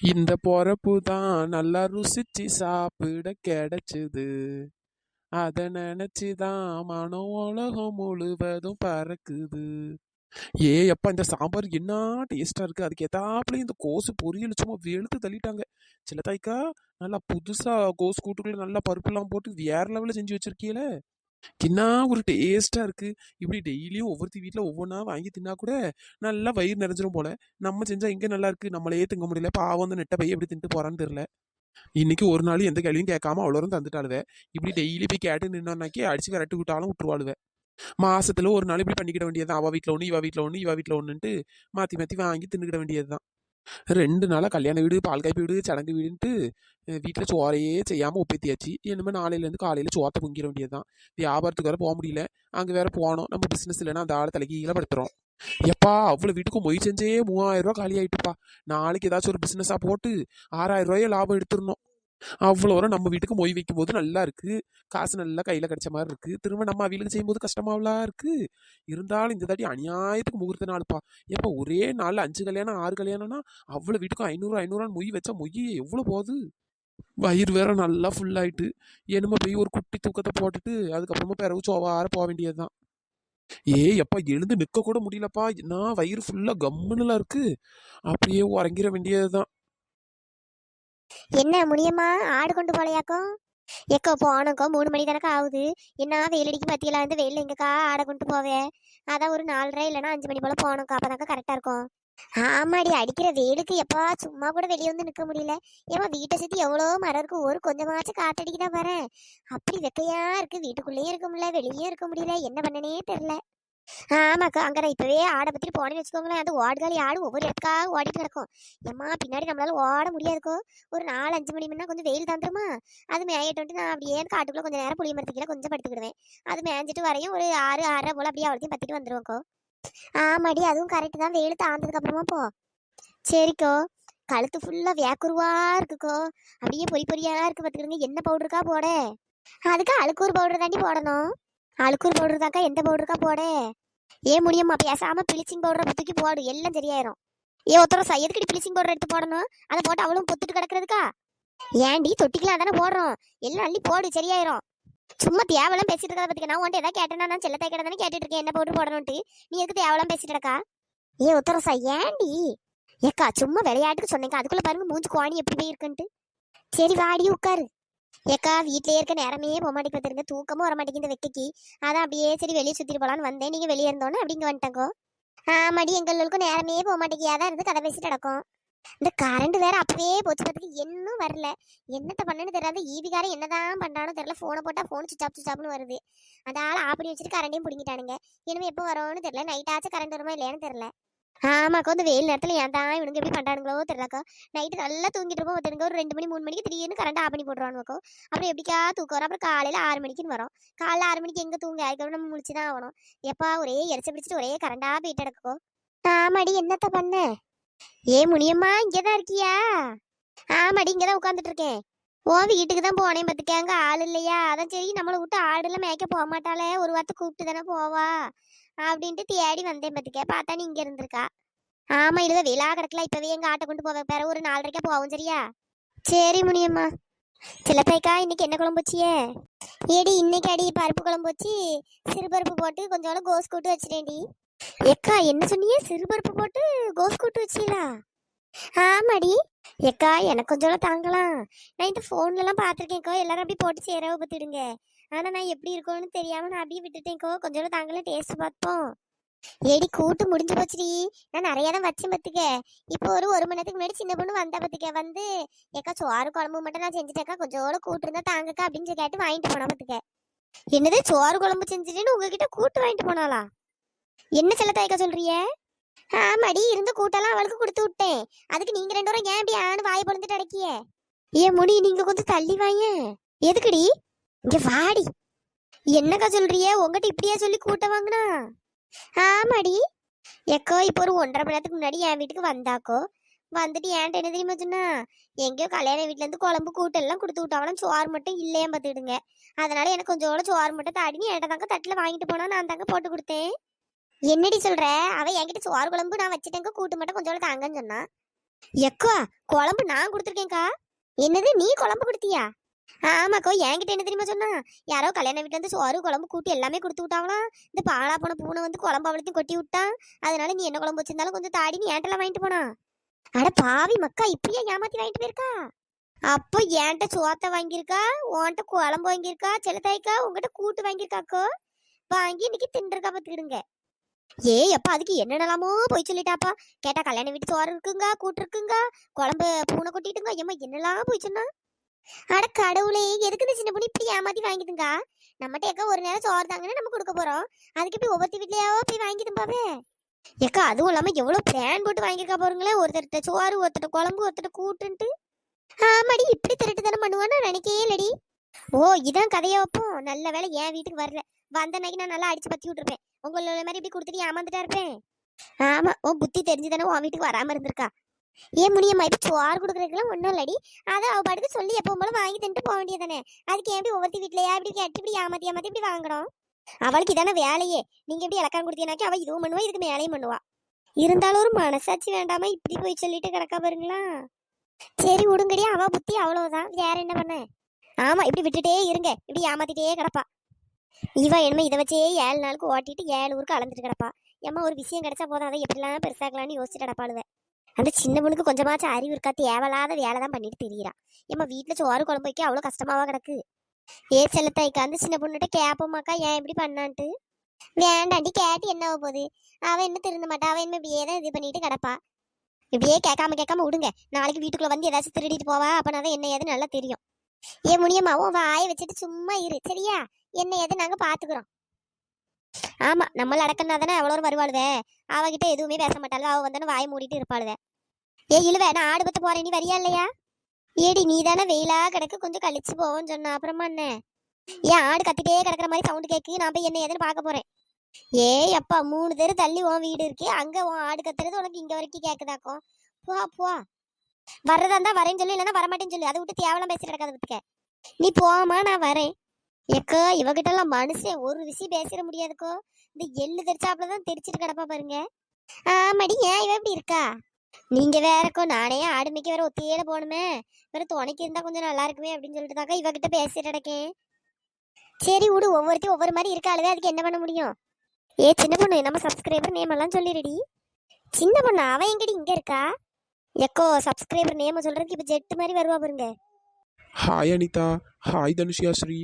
இந்த பொறப்பு தான் நல்லா ருசிச்சு சாப்பிட கிடைச்சது. அத நினைச்சுதான் மனோ உலகம் முழுவதும் பறக்குது. அப்பா இந்த சாம்பார் என்ன டேஸ்டா இருக்கு. அதுக்கு ஏத்தாப்புல இந்த கோசு பொரியல் சும்மா வெளுத்து தள்ளிட்டாங்க. சில தாய்க்கா நல்லா புதுசா கோசு கூட்டுக்குள்ள நல்லா பருப்புலாம் போட்டு வேற லெவலில் செஞ்சு வச்சிருக்கீல. என்ன ஒரு டேஸ்டா இருக்கு. இப்படி டெய்லியும் ஒவ்வொருத்தி வீட்டில் ஒவ்வொன்றா வாங்கி தின்னா கூட நல்லா வயிறு நிறைஞ்சிரும் போல. நம்ம செஞ்சா எங்க நல்லா இருக்கு, நம்மளே திங்க முடியல. பாவம் வந்து நெட்ட பைய எப்படி தின்ட்டு போறான்னு தெரியல. இன்னைக்கு ஒரு நாள் எந்த கேள்வியும் கேட்காம அவ்வளோரும் தந்துட்டாளுவ. இப்படி டெய்லி போய் கேட்டு நின்னோன்னாக்கி அடிச்சு விரட்டு விட்டாலும் விட்டுருவாளுவ. மாசத்துல ஒரு நாள் இப்படி பண்ணிக்கிட வேண்டியதுதான். அவ வீட்டில் ஒன்று, இவ வீட்டில் ஒன்று, இவ வீட்டில் ஒன்றுன்ட்டு மாற்றி மாற்றி வாங்கி தின்னுக்கிட வேண்டியதுதான். 2 நாளா கல்யாண வீடு, பால் காய்ப்பு வீடு, சடங்கு வீடுன்ட்டு வீட்டில் சோறையே செய்யாமல் ஒப்பேத்தியாச்சு. இனிமேல் நாளையிலேருந்து காலையில் சோத்தை பொங்கிட வேண்டியதுதான். வியாபாரத்துக்கு வேற போக முடியல. அங்கே வேற போனோம். நம்ம பிஸ்னஸ் இல்லைன்னா அந்த ஆளை தலைக்கு கீழே படுத்துறோம். எப்பா அவ்வளோ வீட்டுக்கு மொய் செஞ்சே 3000 ரூபா காலி ஆயிட்டுப்பா. நாளைக்கு ஏதாச்சும் ஒரு பிஸ்னஸாக போட்டு 6000 ரூபாயை லாபம் எடுத்துடணும். அவ்வளோ வரும் நம்ம வீட்டுக்கு மொய் வைக்கும் போது நல்லா இருக்கு. காசு நல்லா கையில் கிடைச்ச மாதிரி இருக்கு. திரும்ப நம்ம அவிகளுக்கு செய்யும்போது கஷ்டமாவலாம் இருக்கு. இருந்தாலும் இந்த தாட்டி அநியாயத்துக்கு முகூர்த்த நாளுப்பா. எப்போ ஒரே நாளில் 5 கல்யாணம் 6 கல்யாணம்னா அவ்வளோ வீட்டுக்கும் 500 மொய் வச்சா மொய் எவ்வளோ போகுது. வயிறு வேற நல்லா ஃபுல்லாயிட்டு என்னமோ போய் ஒரு குட்டி தூக்கத்தை போட்டுட்டு அதுக்கப்புறமா பிறகு சோவார போக வேண்டியதுதான். எப்பா எழுந்து நிற்க கூட முடியலப்பா. நான் வயிறு ஃபுல்லா கம்முன்னுலாம் இருக்கு. அப்படியே உறங்கிட வேண்டியதுதான். என்ன முடியுமா ஆடு கொண்டு போலையாக்கும்? எக்கோ போனக்கோ 3 மணி தானக்கா ஆகுது. என்ன வெயிலடிக்கு மத்தியில வந்து வெயில எங்கக்கா ஆடை கொண்டு போவேன். அதான் ஒரு 4:30 இல்லைன்னா 5 மணி போல போனோம்க்கா. அப்பதாக்கா கரெக்டா இருக்கும். ஆமாடி, அடிக்கிற வெயிலுக்கு எப்பா சும்மா கூட வெளியே வந்து நிக்க முடியல. ஏமா வீட்டை சுத்தி எவ்வளோ மரம் இருக்கு, ஒரு கொஞ்சமாச்சும் காத்தடிக்குதான் பாரு. அப்படி வெக்கையா இருக்கு, வீட்டுக்குள்ளேயும் இருக்க முடியல வெளியும் இருக்க முடியல. என்ன பண்ணனே தெரியல. ஆமாக்கா, அங்க நான் இப்பவே ஆடை பத்திட்டு போனேன்னு வச்சுக்கோங்களேன். அது ஓடுகாலி ஆடு ஒவ்வொரு இடத்துக்காக ஓடிட்டு கிடக்கும். ஏம்மா பின்னாடி நம்மளால ஓட முடியாதுக்கோ. ஒரு 4-5 மணி முன்னா கொஞ்சம் வெயில் தந்துருமா. அது மேயிட்டு நான் அப்படியே காட்டுக்குள்ள கொஞ்சம் நேரம் புளிய மரத்துக்கீழ கொஞ்சம் படுத்துக்கிடுவேன். அது மேய்ஞ்சிட்டு வரையும் ஒரு 6-6:30 போல அப்படியே அவ்வளோத்தையும் பத்திட்டு வந்துருவோக்கோ. ஆமாடி, அதுவும் கரெக்ட் தான். வெயில் தாழ்ந்ததுக்கு அப்புறமா போ. சரிக்கோ. கழுத்து ஃபுல்லா வேக்குருவா இருக்குக்கோ. அப்படியே பொறி பொறியா இருக்கு பார்த்துக்கிடுங்க. என்ன பவுடருக்கா போட? அதுக்கு அழுக்கூர் பவுடர் தாண்டி போடணும். அழுக்கூர் பவுடர் தாக்கா எந்த பவுடருக்கா போட? முடியுமா பேசாம பிளீச்சிங் பவுடரை தூக்கி போடு, எல்லாம் சரியாயிரும். ஒருத்தர எதுக்கடி பிளீச்சிங் பவுடர் எடுத்து போடணும்? அதை போட்டு அவளும் பொத்துட்டு கிடக்குறதுக்கா? ஏண்டி தொட்டிக்கலாம் தானே போடுறோம், எல்லாம் அள்ளி போடு சரியாயிரும். சும்மா தேவலாம் பேசிட்டு இருக்கா பத்திக்க. நான் உன்ட்டு ஏதாவது கேட்டேன்னா நான் செல்லத்தை கடை தானே கேட்டுட்டு இருக்கேன் என்ன பவுடர் போடணும்ட்டு. நீ எதுக்கு தேவலாம் பேசிட்டு இருக்கா? உத்தரசா ஏண்டி? ஏக்கா சும்மா விளையாட்டுக்கு சொன்னேங்க, அதுக்குள்ள பாருங்க மூஞ்சி கோணி எப்படி போய் இருக்குன்ட்டு. சரி வாடி உட்காரு. ஏக்கா வீட்லயே இருக்க நேரமே போக மாட்டேங்க பார்த்துருங்க, தூக்கமும் வர மாட்டேங்குது இந்த வெக்கைக்கு. அதான் அப்படியே சரி வெளியே சுத்திட்டு போலான்னு வந்தேன். நீங்க வெளியே இருந்தோன்னு அப்படிங்க வந்துட்டங்கோ. ஆமாடி, எங்களுக்கும் நேரமே போக மாட்டேங்கியா தான் இருந்து கதை பேசிட்டு நடக்கும். இந்த கரண்ட் வேற அப்பவே போச்சு பார்த்துக்கு, இன்னும் வரல. என்னத்த பண்ணனு தெரியாது. ஈவிகாரம் என்னதான் பண்றானோ தெரியல. போனை போட்டா போன் சுச்சாப்னு வருது. அதால ஆப்படி வச்சுட்டு கரண்டையும் பிடிங்கிட்டானுங்க. இனிமே எப்போ வரோன்னு தெரியல. நைட் ஆச்சு கரண்ட் வருமா இல்லையான்னு தெரியல. ஆமாக்கா, இந்த வெயில் நேரத்தில் ஏன் தான் இவனுங்க எப்படி பண்ணுறானுங்களோ தெரியலக்கா. நைட்டு நல்லா தூங்கிட்டு இருப்போம் பார்த்துருங்க. ஒரு 2 மணி 3 மணிக்கு திடீர்னு கரண்ட் ஆஃப் பண்ணி போட்டுருவானுக்கோ. அப்புறம் எப்படிக்கா தூக்கம் வரும். அப்புறம் காலையில் 6 மணிக்குன்னு வரும். காலைல 6 மணிக்கு எங்கே தூங்க, அதுக்கப்புறம் நம்ம முடிச்சு தான் ஆகணும். எப்பா ஒரே எரிச்ச பிடிச்சிட்டு ஒரே கரண்டாக போயிட்டு கிடக்கோ. ஆமாடி, என்னத்த பண்ண? முனியம்மா இங்கேதான் இருக்கியா? ஆமாடி, இங்கதான் உட்காந்துட்டு இருக்கேன். ஓ வீட்டுக்கு தான் போனேன் பார்த்துக்க, அங்கே ஆள் இல்லையா. அதான் சரி நம்மளை விட்டு ஆடுலாம் மேய்க்க போக மாட்டாளே, ஒரு வார்த்தை கூப்பிட்டு தானே போவா அப்படின்ட்டு தேடி வந்தேன் பார்த்துக்க. பார்த்தா நீ இங்கே இருந்திருக்கா. ஆமா, இதுவே விழா கிடக்கல. இப்பவே எங்க ஆட்டை கொண்டு போவேன். பேர ஒரு 4:30 போவோம் சரியா? சரி முனியம்மா. சிலப்பைக்கா இன்னைக்கு என்ன குழம்பு வச்சியே? இன்னைக்கு அடி பருப்பு குழம்பு வச்சு சிறுபருப்பு போட்டு கொஞ்சோட கோஸ் கூட்டு வச்சிட்டேன்டி. எக்கா என்ன சொன்னியே, சிறுபருப்பு போட்டு கோஸ் கூட்டு வச்சீங்களா? ஆமாடி. எக்கா எனக்கு கொஞ்சம் தாங்கலாம். நான் இந்த போன்லலாம் பார்த்துருக்கேன்க்கோ, எல்லாரும் அப்படி போட்டு சேரவை பத்திடுங்க. ஆனா நான் எப்படி இருக்கோன்னு தெரியாம நான் அப்படியே விட்டுட்டேன்க்கோ. கொஞ்சம் தாங்கலாம், டேஸ்ட் பார்ப்போம். கூட்டு முடிஞ்சு போச்சுடி. நான் நிறைய தான் வச்சேன் பத்துக்க. இப்போ ஒரு மணி நேரத்துக்கு முன்னாடி சின்ன பொண்ணு வந்தா பத்துக்க. வந்து ஏக்கா சோறு குழம்பு மட்டும் நான் செஞ்சுட்டேக்கா, கொஞ்சோட கூட்டு இருந்தா தாங்கக்கா அப்படின்னு கேட்டு வாங்கிட்டு போனா பத்துக்க. என்னது சோறு குழம்பு செஞ்சுட்டேன்னு உங்ககிட்ட கூட்டு வாங்கிட்டு போனாளா? என்ன செல்ல தாய்க்கா சொல்றிய? ஆமாடி, இருந்த கூட்டெல்லாம் அவளுக்கு கொடுத்து விட்டேன். அதுக்கு நீங்க 2 பேரும் ஏன் இப்படி ஆணு வாய் பொழுந்துட்டு அடக்கிய? முடி நீங்க கொஞ்சம் தள்ளி வாங்க. எதுக்குடி? இங்க வாடி. என்னக்கா சொல்றிய? உங்ககிட்ட இப்படியா சொல்லி கூட்ட வாங்கினா? ஆமாடி. எக்கோ இப்போ ஒரு 1.5 மணி நேரத்துக்கு முன்னாடி என் வீட்டுக்கு வந்தாக்கோ. வந்துட்டு ஏன்ட்ட என்ன தெரியுமா சொன்னா, எங்கேயோ கல்யாண வீட்டுல இருந்து குழம்பு கூட்டு எல்லாம் கொடுத்து விட்டாவலாம், சோறு மட்டும் இல்லையா பார்த்துடுங்க. அதனால எனக்கு கொஞ்சோட சோறு மட்டும் தாடினு என்கிட்ட தாங்க தட்டுல வாங்கிட்டு போனா நான் தாங்க போட்டு கொடுத்தேன். என்னடி சொல்ற? அவ என்கிட்ட சோறு குழம்பு நான் வச்சுட்டேங்க, கூட்டு மட்டும் கொஞ்சோட தாங்கன்னு சொன்னா. எக்கா குழம்பு நான் கொடுத்துருக்கேன்க்கா. என்னது நீ குழம்பு கொடுத்தியா? ஆமாக்கோ, என்கிட்ட என்ன தெரியுமா சொன்னா, யாரோ கல்யாண வீட்டுல இருந்து சோறு குழம்பு கூட்டி எல்லாமே கொடுத்து விட்டாங்களாம். இந்த பாலா போன பூனை வந்து குழம்பு அவளத்தையும் கொட்டி விட்டான். அதனால நீ என்ன குழம்பு வச்சிருந்தாலும் கொஞ்சம் தாடி நீ ஏன்ட்டெல்லாம் வாங்கிட்டு போனா. அட பாவி மக்கா, இப்படியே ஏமாத்தி வாங்கிட்டு போயிருக்கா. அப்போ என்கிட்ட சோத்தை வாங்கியிருக்கா, உன்கிட்ட குழம்பு வாங்கியிருக்கா, செல்லத்தாய்க்கா உங்ககிட்ட கூட்டு வாங்கியிருக்காக்கோ. வாங்கி இன்னைக்கு தின்றுக்கா பார்த்துக்கிடுங்க. ஏய் அப்பா, அதுக்கு என்னென்னலாமோ போய் சொல்லிட்டாப்பா. கேட்டா கல்யாண வீட்டு சோறு இருக்குங்க, கூட்டு இருக்குங்க, குழம்பு பூனை கொட்டிட்டுங்க, ஏமா என்னெல்லாம் போய் சொன்னா. அட கடவுளே, எதுக்கு இந்த சின்ன பொண்ணு இப்படி ஏமாத்தி வாங்கிதுங்க? நம்மகிட்ட ஏக்கா ஒரு நேரம் சோறு தாங்கன்னு நம்ம கொடுக்க போறோம், அதுக்கு இப்படி ஒவ்வொரு வீட்லயாவோ போய் வாங்கிதும்பாவே. ஏக்கா அதுவும் இல்லாம எவ்வளவு பிளான் போட்டு வாங்கியிருக்கா பாருங்களேன். ஒருத்தர்கிட்ட சோறு, ஒருத்தட்ட குழம்பு, ஒருத்தட்ட கூட்டுன்ட்டு. ஆமாடி, இப்படி திருட்டு தானே பண்ணுவான்னு நினைக்கவே இல்லடி. ஓ, இதான் கதையா வைப்போம். நல்ல வேலை என் வீட்டுக்கு வரல. வந்த அன்னைக்கு நான் நல்லா அடிச்சு பத்தி விட்டுருப்பேன். உங்களோட மாதிரி இப்படி கொடுத்துட்டு ஏமாந்துட்டா இருப்பேன். ஆமா, உன் புத்தி தெரிஞ்சுதானே உன் வீட்டுக்கு வராம இருந்திருக்கா. ஏன் முடியம்மா, இப்ப சோறு கொடுக்குறதுக்குலாம் ஒன்றும் இல்லடி. அதை அவ பாட்டுக்கு சொல்லி எப்போ போல வாங்கி தின்ட்டு போக வேண்டியதானே. அதுக்கு ஏன் ஒவ்வொரு வீட்லயா இப்படி கேட்டு இப்படி ஏமாத்தி ஏமாத்தி இப்படி வாங்கணும்? அவளுக்கு இதானே வேலையே. நீங்க எப்படி இலக்காரம் கொடுத்தீங்கன்னாக்கி அவ இதுவும் பண்ணுவா, இதுக்கு மேலையும் பண்ணுவா. இருந்தாலும் ஒரு மனசாட்சி வேண்டாமா இப்படி போய் சொல்லிட்டு கிடக்கா பாருங்களா. சரி விடுங்கடி, அவ புத்தி அவ்வளவுதான், வேற என்ன பண்ண. ஆமா, இப்படி விட்டுட்டே இருங்க, இப்படி ஏமாத்திட்டே கிடப்பா. இவ என்னமே இதை வச்சே 7 நாளுக்கு ஓட்டிட்டு 7 ஊருக்கு அளந்துட்டு கிடப்பா. ஏமா ஒரு விஷயம் கிடைச்சா போதும், அதை எப்படிலாம் பெருசாக்கலான்னு யோசிச்சுட்டு கிடப்பாளுவ. அந்த சின்ன பொண்ணுக்கு கொஞ்சமாச்சும் அறிவு இருக்கா? தேவையில்லாத வேலை தான் பண்ணிட்டு தெரியுறா. ஏமா வீட்டுல சோறு குழம்பு வைக்க அவ்வளவு கஷ்டமாவா கிடக்கு. செல்லத்தாய்க்கா அந்த சின்ன பொண்ணுகிட்ட கேப்போமாக்கா ஏன் இப்படி பண்ணான்ட்டு. வேண்டாண்டி, கேட்டு என்ன ஆக போகுது? அவ என்ன திருந்த மாட்டா, அவ என்ன இப்படியே தான் இது பண்ணிட்டு கிடப்பா. இப்படியே கேட்காம விடுங்க. நாளைக்கு வீட்டுக்குள்ள வந்து ஏதாச்சும் திருடிட்டு போவா, அப்பனாதான் என்ன ஏது நல்லா தெரியும். முடியமாவும் வாயை வச்சுட்டு சும்மா இரு சரியா? என்ன ஏது நாங்க பாத்துக்கிறோம். ஆமா, நம்மள அடக்கனா தானே அவ்வளோ வருவாளுவே. அவகிட்ட எதுவுமே பேச மாட்டாள். அவ வந்தானே வாயை மூடிட்டு இருப்பாளுவே. இழுவே, நான் ஆடு பத்த போறேன், நீ வரியா இல்லையா? ஏடி நீ தானே வெயிலா கிடக்கு, கொஞ்சம் கழிச்சு போவோன்னு சொன்ன. அப்புறமா என்ன? ஏன் ஆடு கத்திட்டே கிடக்குற மாதிரி சவுண்டு கேட்கு, நான் போய் என்ன ஏதுன்னு பார்க்க போறேன். ஏய் அப்பா, 3 தெரு தள்ளி உன் வீடு இருக்கு, அங்க உன் ஆடு கத்துறது உனக்கு இங்க வரைக்கும் கேக்குதாக்கும். போ போ, வர்றதா இருந்தா வரேன்னு சொல்லு, இல்லைன்னா வரமாட்டேன்னு சொல்லு. அதை விட்டு தேவலாம் பேசி கிடக்காத விட்டுக்க. நீ போமா, நான் வரேன். எக்கா இவகிட்ட எல்லாம் மனுஷன் ஒரு விஷயம் பேசிட முடியாதுக்கோ. இந்த எள்ளு தெரிச்சாப்புலதான் தெரிச்சிட்டு கிடப்பா பாருங்க. ஆமாடி, ஏன் இவ இப்படி இருக்கா? நீங்க வேறக்கோ, நானே ஆடுமைக்கு வேற ஒத்தியில போகணுமே, வேற துணைக்கு இருந்தா கொஞ்சம் நல்லா இருக்குமே அப்படின்னு சொல்லிட்டு தாக்கா இவகிட்ட பேசிட்டு கிடக்கேன். சரி விடு, ஒவ்வொருத்தையும் ஒவ்வொரு மாதிரி இருக்காளுவே, அதுக்கு என்ன பண்ண முடியும்? சின்ன பொண்ணு, நம்ம சப்ஸ்கிரைபர் நேம் எல்லாம் சொல்லிடுடி. சின்ன பொண்ணு அவ எங்கடி இங்க இருக்கா? எக்கோ சப்ஸ்கிரைபர் நேம் சொல்றதுக்கு இப்ப ஜெட்டு மாதிரி வருவா பாருங்க. Hi Anitha, hi Dhanushiya Sri,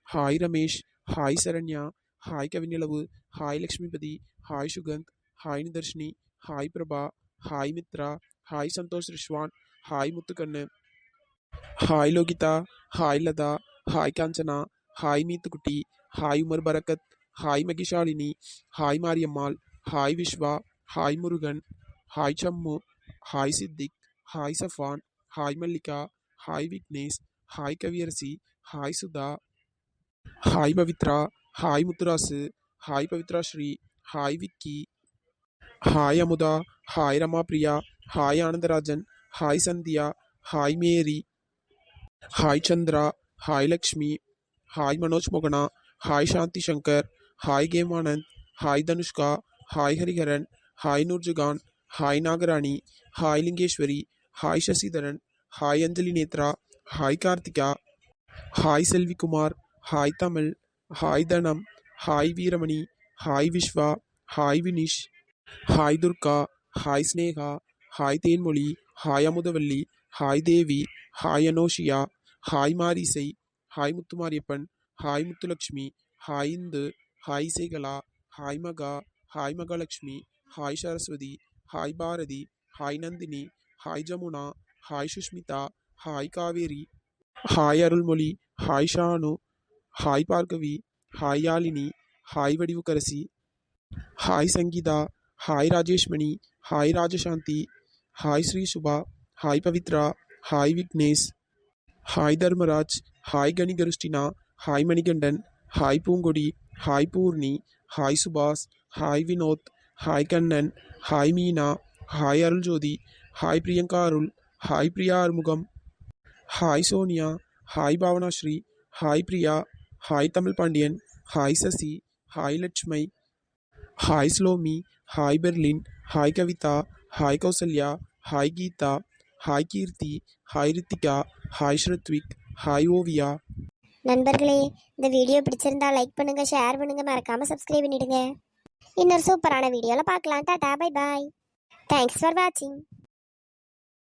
hi Ramesh, hi Saranya, hi Kavinilavu, hi Lakshmipathi, hi Sugandh, hi Nitharshini, hi Prabha, hi Mithra, hi Santhosh Rizwan, hi Muthukannu, hi Lohitha, hi Latha, hi Kanchana, hi Meethukutty, hi Umar Barakath, hi Mahishalini, hi Mariyammal, hi Vishwa, hi Murugan, hi Sammu, hi Siddiq, hi Safan, hi Mallika, hi Vignesh, hi Kaviyarasi, hi Sudha, hi Pavithra, hi Muthurasu, hi Pavithra Sri, hi Vicky, hi Amudha, hi Rama Priya, hi Anandarajan, hi Sandhya, hi Mary, hi Chandra, hi Lakshmi, hi Manoj மோகனா, hi Shanthi Shankar, hi Hemanand, hi Dhanushka, hi Hariharan, hi Noorjahan, hi Nagarani, hi Lingeswari, hi Sasidharan, hi Anjali Nethra, hi Karthika, hi Selvikumar, hi Tamil, hi Dhanam, hi Veeramani, hi Vishwa, hi Vinish, hi Durga, hi Sneha, hi Thenmozhi, hi Amudhavalli, hi Devi, hi Anoshiya, hi Marisai, hi Muthumariappan, hi Muthulakshmi, hi Indhu, hi Sekala, hi Maha, hi Mahalakshmi, hi Saraswathi, hi Bharathi, hi Nandhini, hi Jamuna, hi Sushmitha, hi Kaveri, hi Arulmozhi, hi Shanu, hi Bhargavi, hi Yazhini, hi Vadivukkarasi, hi Sangeetha, hi Rajeshmani, hi Rajashanthi, hi Sri Subha, hi Pavithra, hi Vignesh, hi Dharmaraj, hi Kanichristina, hi Manikandan, hi Poongodi, hi Poorni, hi Subash, hi Vinoth, hi Kannan, hi Meena, hi Aruljothi, hi Priyanka Arul, hi Priya Arumugam, hi Sonia, hi Bhavana Sri, hi Priya, hi Tamil Pandian, hi Sasi, hi Lakshmai, hi Slomi, hi Berlin, hi Kavitha, hi Kousalya, hi Geetha, hi Keerthi, hi Rithika, hi Sruthvik, hi Oviya. நண்பர்களே, இந்த video பிடிச்சிருந்தா like பண்ணுங்க, share பண்ணுங்க, மறக்காம subscribe பண்ணிடுங்க. இன்னொரு சூப்பரான வீடியோல பார்க்கலாம். Tata, bye bye. Thanks for வாட்சிங்.